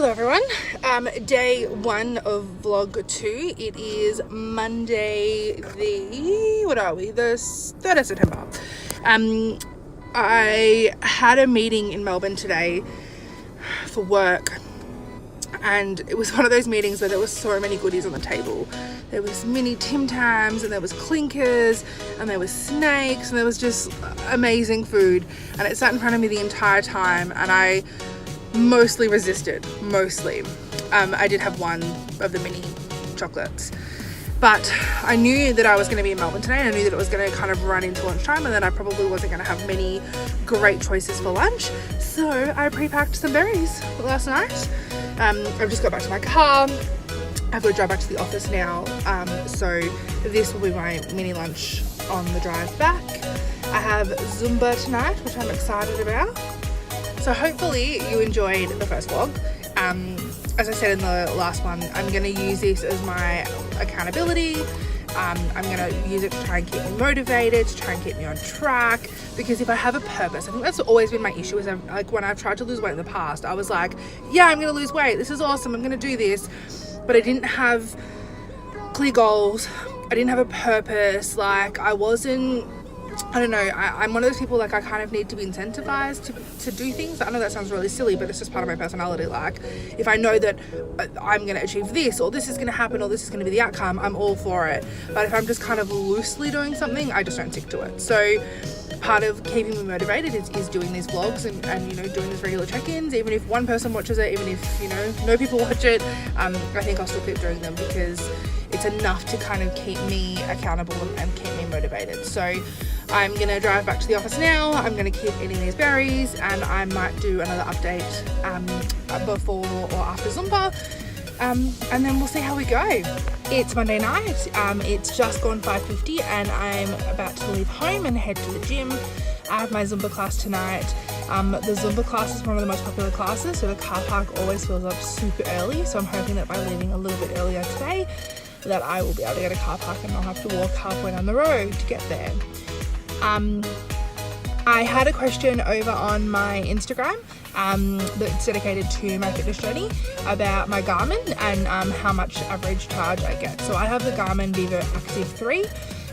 Hello everyone, day one of vlog 2. It is Monday the 3rd of September. I had a meeting in Melbourne today for work, and it was one of those meetings where there were so many goodies on the table. There was mini Tim Tams, and there was clinkers, and there was snakes, and there was just amazing food, and it sat in front of me the entire time, and I mostly resisted. I did have one of the mini chocolates, but I knew that I was going to be in Melbourne today, and I knew that it was going to kind of run into lunchtime, and then I probably wasn't going to have many great choices for lunch, so I pre-packed some berries last night. I've just got back to my car. I've got to drive back to the office now, so this will be my mini lunch on the drive back. I have Zumba tonight, which I'm excited about. So hopefully you enjoyed the first vlog. As I said in the last one, I'm going to use this as my accountability. I'm going to use it to try and keep me motivated, to try and keep me on track, because if I have a purpose, I think that's always been my issue, is like when I've tried to lose weight in the past, I was like, yeah, I'm going to lose weight, this is awesome, I'm going to do this, but I didn't have clear goals, I didn't have a purpose, like I don't know, I'm one of those people, like, I kind of need to be incentivized to do things. I know that sounds really silly, but it's just part of my personality. Like, if I know that I'm going to achieve this, or this is going to happen, or this is going to be the outcome, I'm all for it. But if I'm just kind of loosely doing something, I just don't stick to it. So part of keeping me motivated is doing these vlogs and doing these regular check-ins. Even if one person watches it, even if no people watch it, I think I'll still keep doing them, because it's enough to kind of keep me accountable and keep me motivated. So I'm gonna drive back to the office now. I'm gonna keep eating these berries, and I might do another update before or after Zumba, and then we'll see how we go. It's Monday night. It's just gone 5:50, and I'm about to leave home and head to the gym. I have my Zumba class tonight. The Zumba class is one of the most popular classes, so the car park always fills up super early. So I'm hoping that by leaving a little bit earlier today, that I will be able to get a car park and I'll have to walk halfway down the road to get there. I had a question over on my Instagram that's dedicated to my fitness journey about my Garmin and how much average charge I get. So I have the Garmin Vivo Active 3.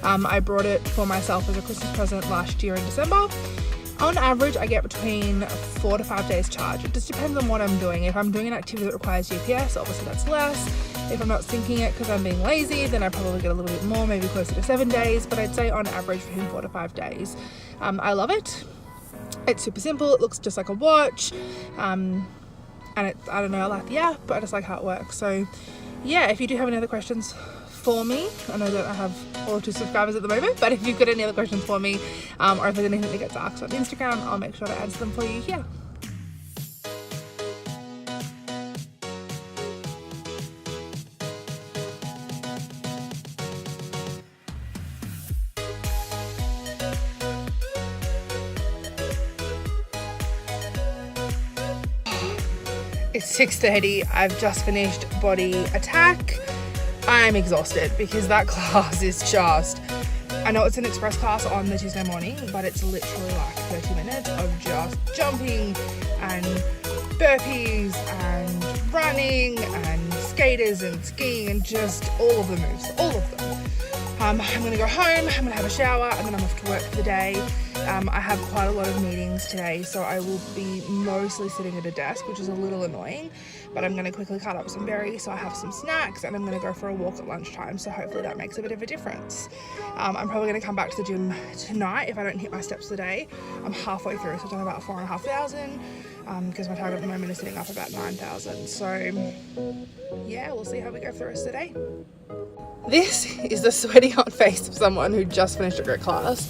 I brought it for myself as a Christmas present last year in December. On average, I get between 4 to 5 days charge. It just depends on what I'm doing. If I'm doing an activity that requires GPS, obviously that's less. If I'm not syncing it because I'm being lazy, then I probably get a little bit more, maybe closer to 7 days, but I'd say on average between 4 to 5 days. I love it. It's super simple. It looks just like a watch. And I don't know, I like the app, but I just like how it works. So yeah, if you do have any other questions for me, I know that I have 1 or 2 subscribers at the moment, but if you've got any other questions for me, or if there's anything that gets asked on Instagram, I'll make sure to answer them for you here. It's 6:30. I've just finished Body Attack. I'm exhausted because that class is just, I know it's an express class on the Tuesday morning, but it's literally like 30 minutes of just jumping and burpees and running and skaters and skiing and just all of the moves, all of them. I'm gonna go home, I'm gonna have a shower, and then I'm off to work for the day. I have quite a lot of meetings today, so I will be mostly sitting at a desk, which is a little annoying, but I'm gonna quickly cut up some berries so I have some snacks, and I'm gonna go for a walk at lunchtime, so hopefully that makes a bit of a difference. I'm probably gonna come back to the gym tonight if I don't hit my steps today. I'm halfway through, so I've done about 4,500, because my target at the moment is sitting up about 9,000. So yeah, we'll see how we go for the rest of the day. This is the sweaty hot face of someone who just finished a great class.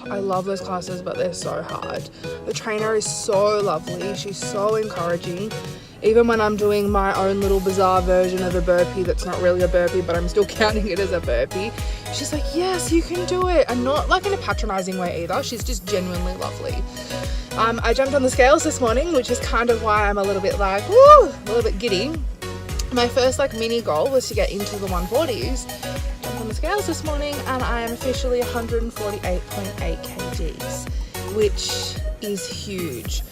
I love those classes, but they're so hard. The trainer is so lovely. She's so encouraging. Even when I'm doing my own little bizarre version of a burpee that's not really a burpee, but I'm still counting it as a burpee, she's like, yes, you can do it. And not like in a patronizing way either. She's just genuinely lovely. I jumped on the scales this morning, which is kind of why I'm a little bit like, woo, a little bit giddy. My first mini goal was to get into the 140s. Jumped on the scales this morning, and I am officially 148.8 kgs, which is huge.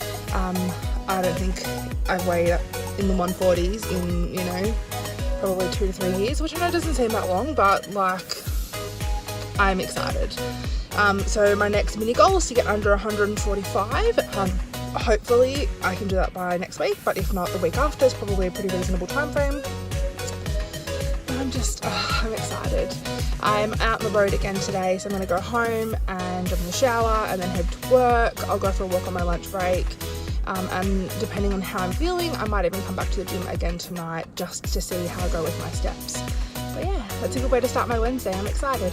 I don't think I've weighed up in the 140s in, you know, probably 2 to 3 years, which I know doesn't seem that long, but like, I'm excited. So my next mini goal is to get under 145. Hopefully I can do that by next week, but if not, the week after is probably a pretty reasonable time frame. I'm excited. I'm out on the road again today, so I'm going to go home and jump in the shower and then head to work. I'll go for a walk on my lunch break, and depending on how I'm feeling, I might even come back to the gym again tonight just to see how I go with my steps. But yeah, that's a good way to start my Wednesday. I'm excited.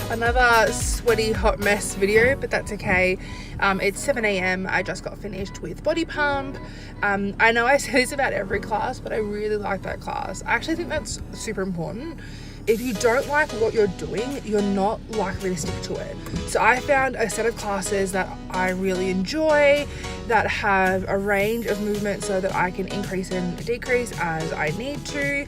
Another sweaty hot mess video, but that's okay. It's 7 a.m. I just got finished with body pump. I know I say this about every class, but I really like that class. I actually think that's super important. If you don't like what you're doing, you're not likely to stick to it. So I found a set of classes that I really enjoy, that have a range of movements so that I can increase and decrease as I need to.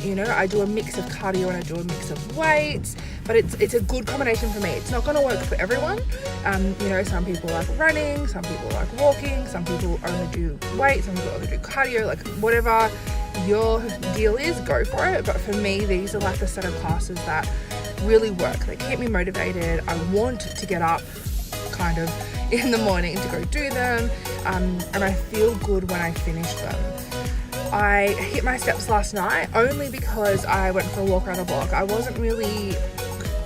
You know, I do a mix of cardio and I do a mix of weights, but it's a good combination for me. It's not going to work for everyone. You know, some people like running, some people like walking, some people only do weights, some people only do cardio, like whatever your deal is, go for it. But for me, these are like the set of classes that really work. They keep me motivated. I want to get up kind of in the morning to go do them, and I feel good when I finish them. I hit my steps last night only because I went for a walk around the block. I wasn't really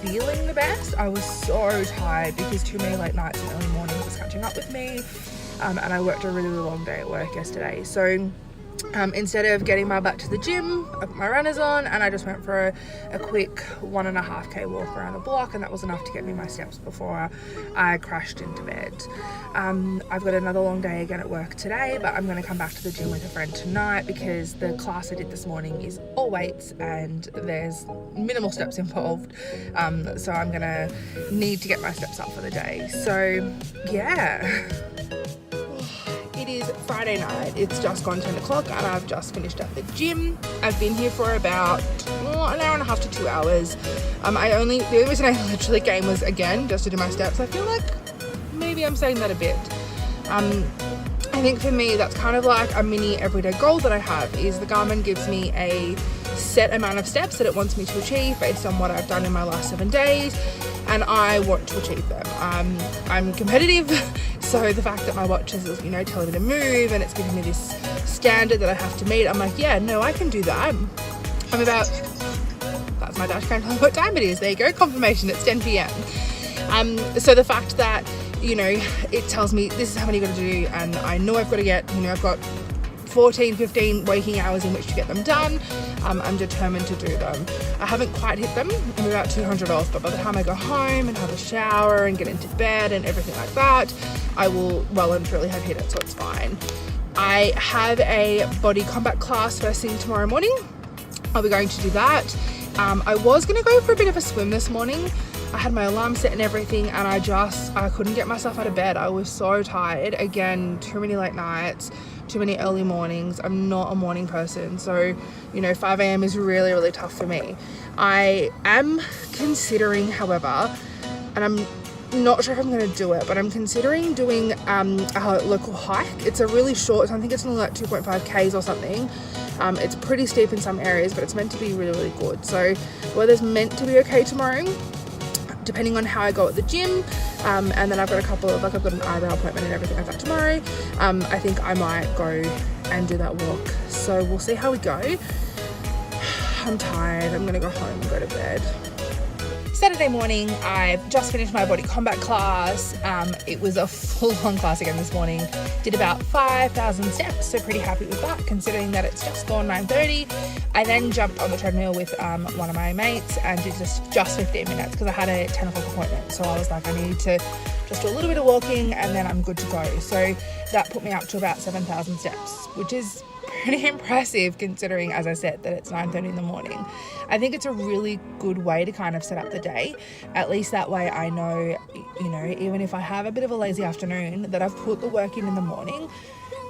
feeling the best. I was so tired because too many late nights and early mornings was catching up with me, and I worked a really long day at work yesterday. So instead of getting my butt to the gym, I put my runners on and I just went for a quick 1.5k walk around the block, and that was enough to get me my steps before I crashed into bed. I've got another long day again at work today, but I'm going to come back to the gym with a friend tonight because the class I did this morning is all weights and there's minimal steps involved, so I'm going to need to get my steps up for the day. So yeah. It is Friday night, it's just gone 10 o'clock and I've just finished at the gym. I've been here for about an hour and a half to 2 hours. The only reason I literally came was again just to do my steps. I feel like maybe I'm saying that a bit. I think for me that's kind of like a mini everyday goal that I have, is the Garmin gives me a set amount of steps that it wants me to achieve based on what I've done in my last 7 days, and I want to achieve them. I'm competitive, so the fact that my watch is, you know, telling me to move and it's giving me this standard that I have to meet, I'm like, yeah, no, I can do that. That's my dash cam telling me what time it is. There you go, confirmation, it's 10 p.m. So the fact that, you know, it tells me this is how many you've got to do, and I know I've got to get, you know, I've got 15 waking hours in which to get them done. I'm determined to do them. I haven't quite hit them. I'm about 200 off, but by the time I go home and have a shower and get into bed and everything like that, I will well and truly have hit it, so it's fine. I have a body combat class first thing tomorrow morning. I'll be going to do that. I was going to go for a bit of a swim this morning. I had my alarm set and everything, and I couldn't get myself out of bed. I was so tired. Again, too many late nights, too many early mornings. I'm not a morning person, so, you know, 5 a.m. is really tough for me. I am considering, however, and I'm not sure if I'm going to do it, but I'm considering doing a local hike. It's a really short, I think it's only like 2.5 k's or something. It's pretty steep in some areas, but it's meant to be really good. So weather's meant to be okay tomorrow, depending on how I go at the gym, and then I've got I've got an eyebrow appointment and everything like that tomorrow. I think I might go and do that walk, so we'll see how we go. I'm tired, I'm gonna go home and go to bed. Saturday morning, I've just finished my body combat class. It was a full-on class again this morning. Did about 5,000 steps, so pretty happy with that, considering that it's just gone 9:30. I then jumped on the treadmill with one of my mates and did just 15 minutes because I had a 10 o'clock appointment. So I was like, I need to just do a little bit of walking and then I'm good to go. So that put me up to about 7,000 steps, which is pretty impressive considering, as I said, that it's 9:30 in the morning. I think it's a really good way to kind of set up the day. At least that way I know, you know, even if I have a bit of a lazy afternoon, that I've put the work in the morning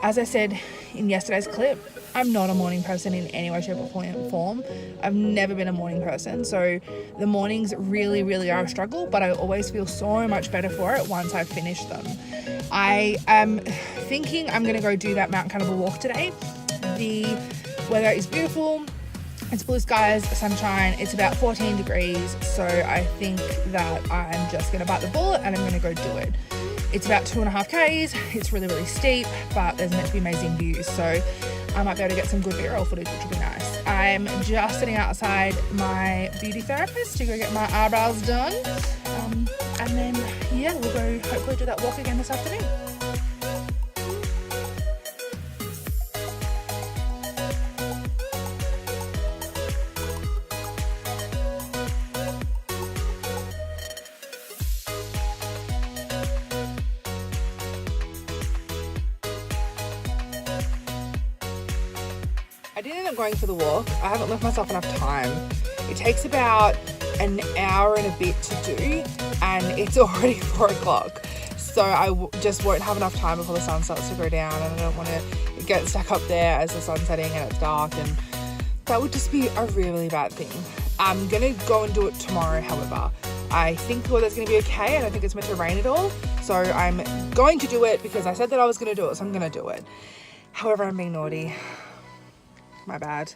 As I said in yesterday's clip, I'm not a morning person in any way, shape or form. I've never been a morning person. So the mornings really, really are a struggle, but I always feel so much better for it once I've finished them. I am thinking I'm going to go do that Mount Cannibal walk today. The weather is beautiful. It's blue skies, sunshine. It's about 14 degrees. So I think that I'm just going to bite the bullet and I'm going to go do it. It's about 2.5 Ks. It's really, really steep, but there's meant to be amazing views. So I might be able to get some good B-roll footage, which will be nice. I'm just sitting outside my beauty therapist to go get my eyebrows done. And then, yeah, we'll go hopefully do that walk again this afternoon. I didn't end up going for the walk. I haven't left myself enough time. It takes about an hour and a bit to do, and it's already 4 o'clock. So I just won't have enough time before the sun starts to go down, and I don't want to get stuck up there as the sun's setting and it's dark, and that would just be a really bad thing. I'm gonna go and do it tomorrow, however. I think the weather's gonna be okay. I don't think it's meant to rain at all. So I'm going to do it because I said that I was gonna do it, so I'm gonna do it. However, I'm being naughty. My bad.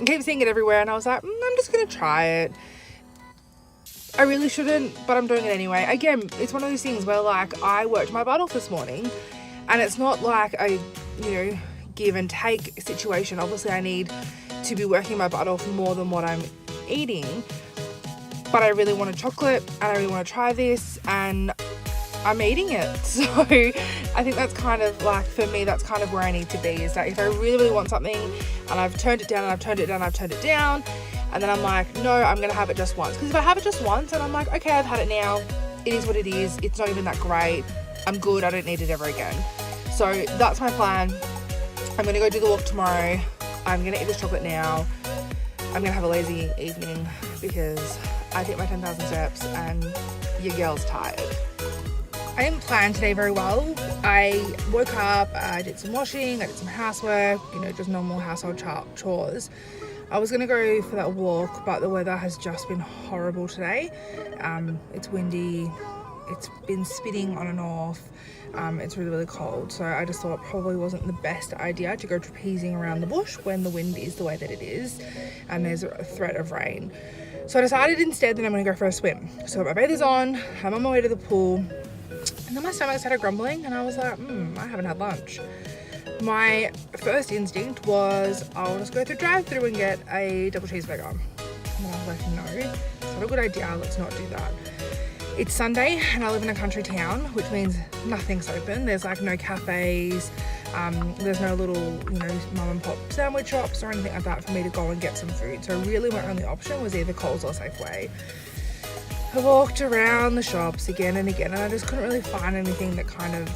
I keep seeing it everywhere and I was like, I'm just gonna try it. I really shouldn't, but I'm doing it anyway. Again, it's one of those things where like I worked my butt off this morning and it's not like a, give and take situation. Obviously I need to be working my butt off more than what I'm eating, but I really want a chocolate and I really want to try this and I'm eating it. So I think that's kind of like, for me, that's kind of where I need to be, is that if I really, really want something and I've turned it down and I've turned it down and I've turned it down, and then I'm like, no, I'm going to have it just once. Because if I have it just once and I'm like, okay, I've had it now, it is what it is. It's not even that great. I'm good. I don't need it ever again. So that's my plan. I'm going to go do the walk tomorrow. I'm going to eat this chocolate now. I'm going to have a lazy evening because I hit my 10,000 steps and your girl's tired. I didn't plan today very well. I woke up, I did some washing, I did some housework, just normal household chores. I was gonna go for that walk, but the weather has just been horrible today. It's windy, it's been spitting on and off, it's really, really cold. So I just thought it probably wasn't the best idea to go trapezing around the bush when the wind is the way that it is and there's a threat of rain. So I decided instead that I'm gonna go for a swim. So my bathers on, I'm on my way to the pool, and then my stomach started grumbling and I was like, I haven't had lunch. My first instinct was I'll just go through drive-through and get a double cheeseburger. And I was like, no, it's not a good idea, let's not do that. It's Sunday and I live in a country town, which means nothing's open. There's like no cafes, there's no little, mum and pop sandwich shops or anything like that for me to go and get some food. So really my only option was either Coles or Safeway. I walked around the shops again and again and I just couldn't really find anything that kind of,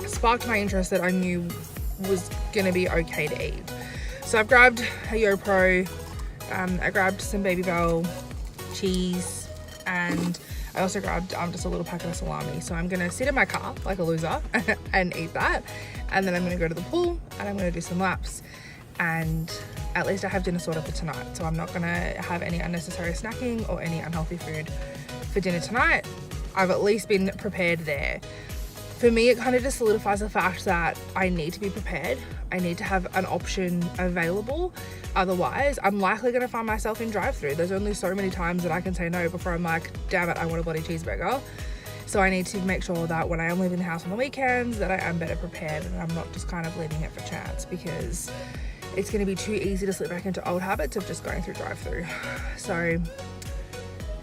sparked my interest that I knew was gonna be okay to eat. So I've grabbed a YoPro, I grabbed some Babybel cheese, and I also grabbed just a little packet of salami. So I'm gonna sit in my car like a loser and eat that, and then I'm gonna go to the pool and I'm gonna do some laps, and at least I have dinner sorted for tonight. So I'm not gonna have any unnecessary snacking or any unhealthy food for dinner tonight. I've at least been prepared there. For me, it kind of just solidifies the fact that I need to be prepared. I need to have an option available. Otherwise, I'm likely gonna find myself in drive-through. There's only so many times that I can say no before I'm like, damn it, I want a bloody cheeseburger. So I need to make sure that when I am leaving the house on the weekends, that I am better prepared and I'm not just kind of leaving it for chance, because it's gonna be too easy to slip back into old habits of just going through drive-through. So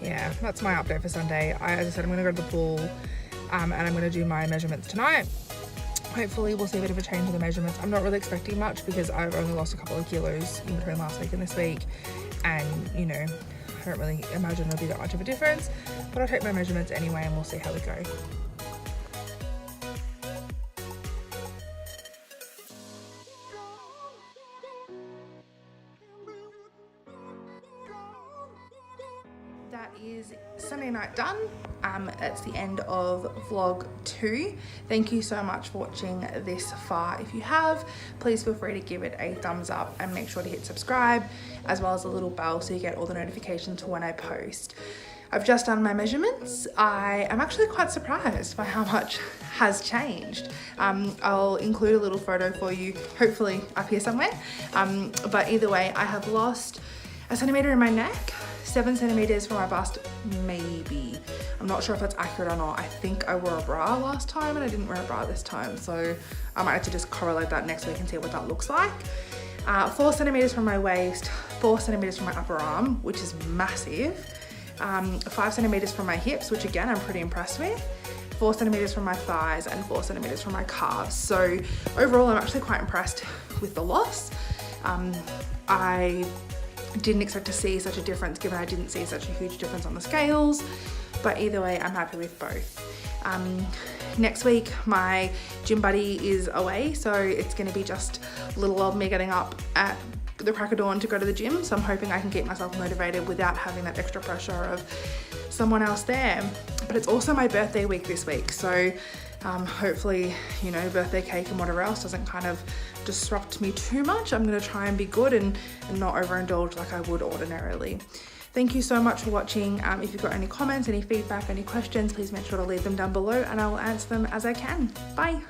yeah, that's my update for Sunday. As I said, I'm gonna go to the pool, and I'm gonna do my measurements tonight. Hopefully we'll see a bit of a change in the measurements. I'm not really expecting much because I've only lost a couple of kilos in between last week and this week, and I don't really imagine there'll be that much of a difference, but I'll take my measurements anyway and we'll see how we go. That is Sunday night done. That's the end of vlog 2. Thank you so much for watching this far. If you have, please feel free to give it a thumbs up and make sure to hit subscribe, as well as a little bell so you get all the notifications when I post. I've just done my measurements. I am actually quite surprised by how much has changed. I'll include a little photo for you, hopefully up here somewhere. But either way, I have lost a centimetre in my neck, 7 centimetres from my bust, maybe. I'm not sure if that's accurate or not. I think I wore a bra last time and I didn't wear a bra this time. So I might have to just correlate that next week and see what that looks like. 4 centimetres from my waist, 4 centimetres from my upper arm, which is massive. 5 centimetres from my hips, which again, I'm pretty impressed with. 4 centimetres from my thighs and 4 centimetres from my calves. So overall, I'm actually quite impressed with the loss. I didn't expect to see such a difference given I didn't see such a huge difference on the scales, but either way, I'm happy with both. Next week, my gym buddy is away, so it's gonna be just little old me getting up at the crack of dawn to go to the gym. So I'm hoping I can keep myself motivated without having that extra pressure of someone else there. But it's also my birthday week this week, so hopefully, you know, birthday cake and whatever else doesn't kind of disrupt me too much. I'm gonna try and be good and not overindulge like I would ordinarily. Thank you so much for watching. If you've got any comments, any feedback, any questions, please make sure to leave them down below and I will answer them as I can. Bye.